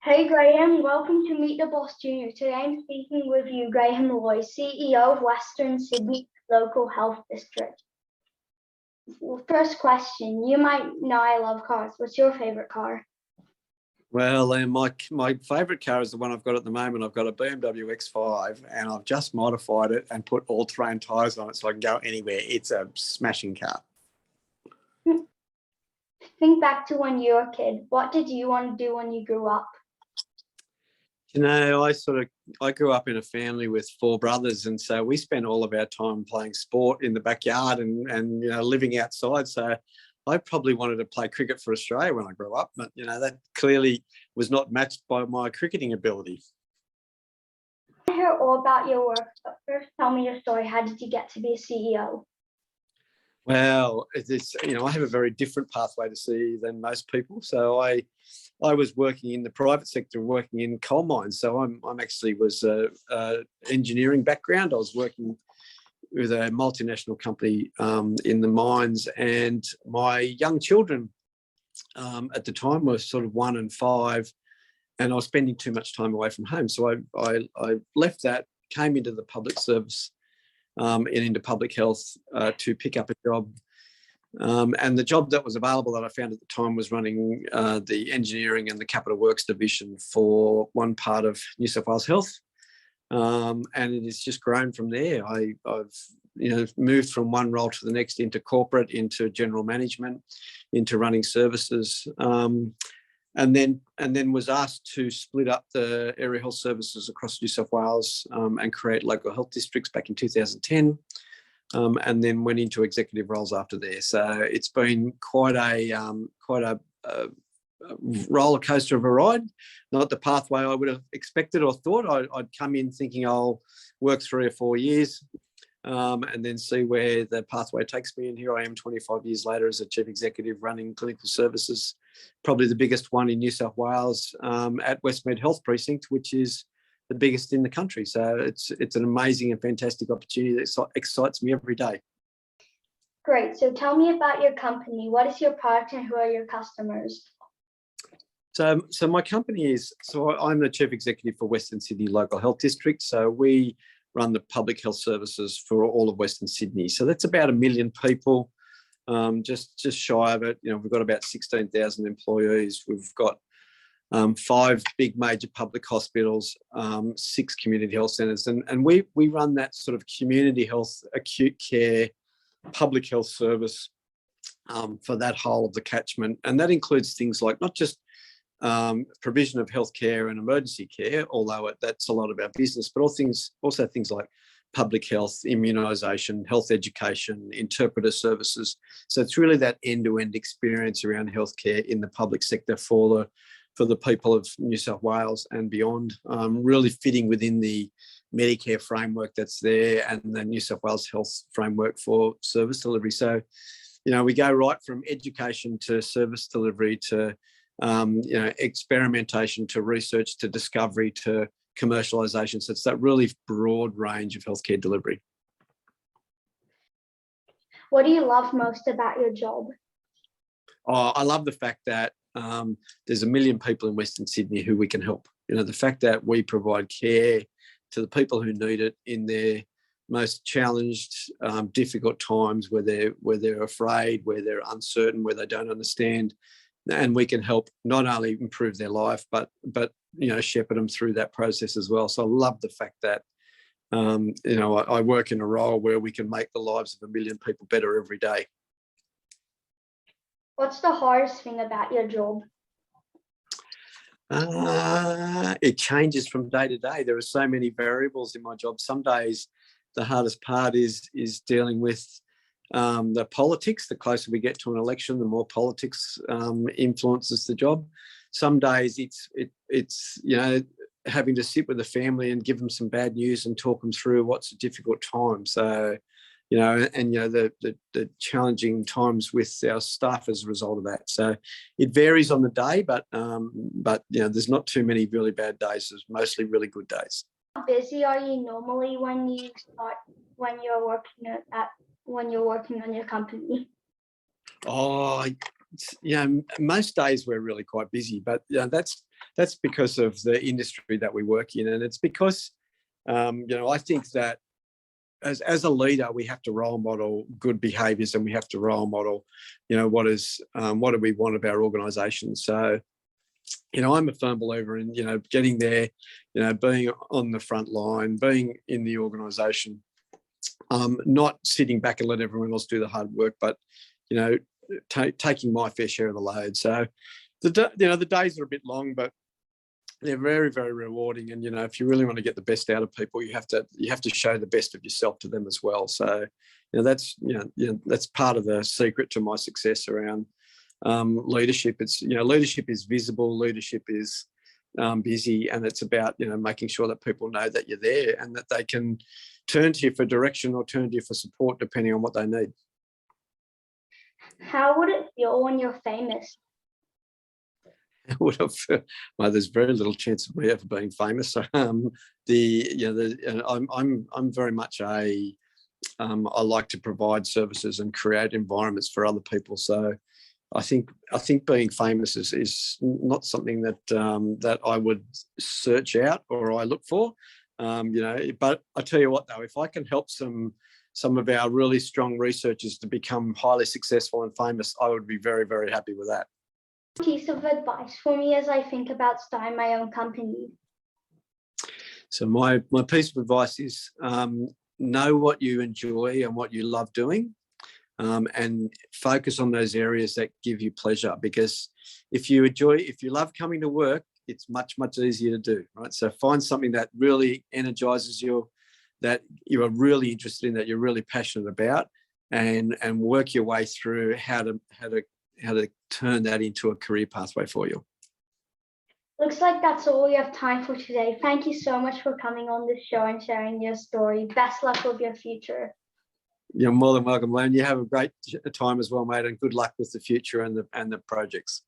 Hey Graham, welcome to Meet the Boss Junior. Today I'm speaking with you, Graham Loy, CEO of Western Sydney Local Health District. First question, you might know I love cars. What's your favorite car? Well, my favourite car is the one I've got at the moment. I've got a BMW X5 and I've just modified it and put all-terrain tyres on it so I can go anywhere. It's a smashing car. Think back to when you were a kid. What did you want to do when you grew up? You know, I grew up in a family with four brothers, and so we spent all of our time playing sport in the backyard and living outside. So I probably wanted to play cricket for Australia when I grew up, but that clearly was not matched by my cricketing ability. I hear all about your work, but first tell me your story. How did you get to be a CEO? Well, I have a very different pathway to see than most people. So I was working in the private sector, working in coal mines. So I'm actually was a engineering background. I was working with a multinational company in the mines, and my young children at the time were sort of 1 and 5, and I was spending too much time away from home. So I left that, came into the public service and into public health to pick up a job. And the job that was available that I found at the time was running the engineering and the capital works division for one part of New South Wales Health. And it has just grown from there. I've moved from one role to the next, into corporate, into general management, into running services. And then was asked to split up the area health services across New South Wales and create local health districts back in 2010, and then went into executive roles after there. So it's been quite a roller coaster of a ride. Not the pathway I would have expected or thought. I'd come in thinking I'll work 3 or 4 years and then see where the pathway takes me. And here I am 25 years later as a chief executive running clinical services, probably the biggest one in New South Wales at Westmead Health Precinct, which is the biggest in the country. So it's an amazing and fantastic opportunity that excites me every day. Great. So tell me about your company. What is your product and who are your customers? So my company I'm the chief executive for Western Sydney Local Health District. So we run the public health services for all of Western Sydney. So that's about 1 million people, just shy of it. We've got about 16,000 employees. We've got 5 big major public hospitals, 6 community health centres, and we run that sort of community health, acute care, public health service for that whole of the catchment. And that includes things like not just provision of healthcare and emergency care, although that's a lot of our business, but also things like public health, immunisation, health education, interpreter services. So it's really that end-to-end experience around healthcare in the public sector for the people of New South Wales and beyond, really fitting within the Medicare framework that's there and the New South Wales Health framework for service delivery. So, we go right from education to service delivery to experimentation to research to discovery to commercialisation. So it's that really broad range of healthcare delivery. What do you love most about your job? I love the fact that there's 1 million people in Western Sydney who we can help. The fact that we provide care to the people who need it in their most challenged, difficult times, where they're afraid, where they're uncertain, where they don't understand. And we can help not only improve their life, but shepherd them through that process as well. So I love the fact that I work in a role where we can make the lives of 1 million people better every day. What's the hardest thing about your job? It changes from day to day. There are so many variables in my job. Some days the hardest part is dealing with the politics. The closer we get to an election, the more politics influences the job. Some days it's having to sit with the family and give them some bad news and talk them through what's a difficult time. So the challenging times with our staff as a result of that. So it varies on the day, but there's not too many really bad days. There's mostly really good days. How busy are you normally when you're working on your company? Oh, most days we're really quite busy, but that's because of the industry that we work in, and it's because I think that as a leader, we have to role model good behaviours, and we have to role model, what do we want of our organisation. So, I'm a firm believer in, getting there, being on the front line, being in the organisation, not sitting back and let everyone else do the hard work, but, taking my fair share of the load. So, the days are a bit long, but they're very, very rewarding. And, if you really want to get the best out of people, you have to show the best of yourself to them as well. So, that's part of the secret to my success around leadership. It's, leadership is visible, leadership is busy, and it's about, making sure that people know that you're there and that they can turn to you for direction or turn to you for support, depending on what they need. How would it feel when you're famous? Well, there's very little chance of me ever being famous. I'm very much I like to provide services and create environments for other people. So I think being famous is not something that I would search out or I look for. But I tell you what, though, if I can help some of our really strong researchers to become highly successful and famous, I would be very, very happy with that. Piece of advice for me as I think about starting my own company? So my piece of advice is know what you enjoy and what you love doing, and focus on those areas that give you pleasure. Because if you love coming to work, it's much, much easier to do, right? So find something that really energizes you, that you are really interested in, that you're really passionate about, and work your way through how to turn that into a career pathway for you. Looks like that's all we have time for today. Thank you so much for coming on the show and sharing your story. Best luck with your future. You're more than welcome, Len. You have a great time as well, mate, and good luck with the future and the projects.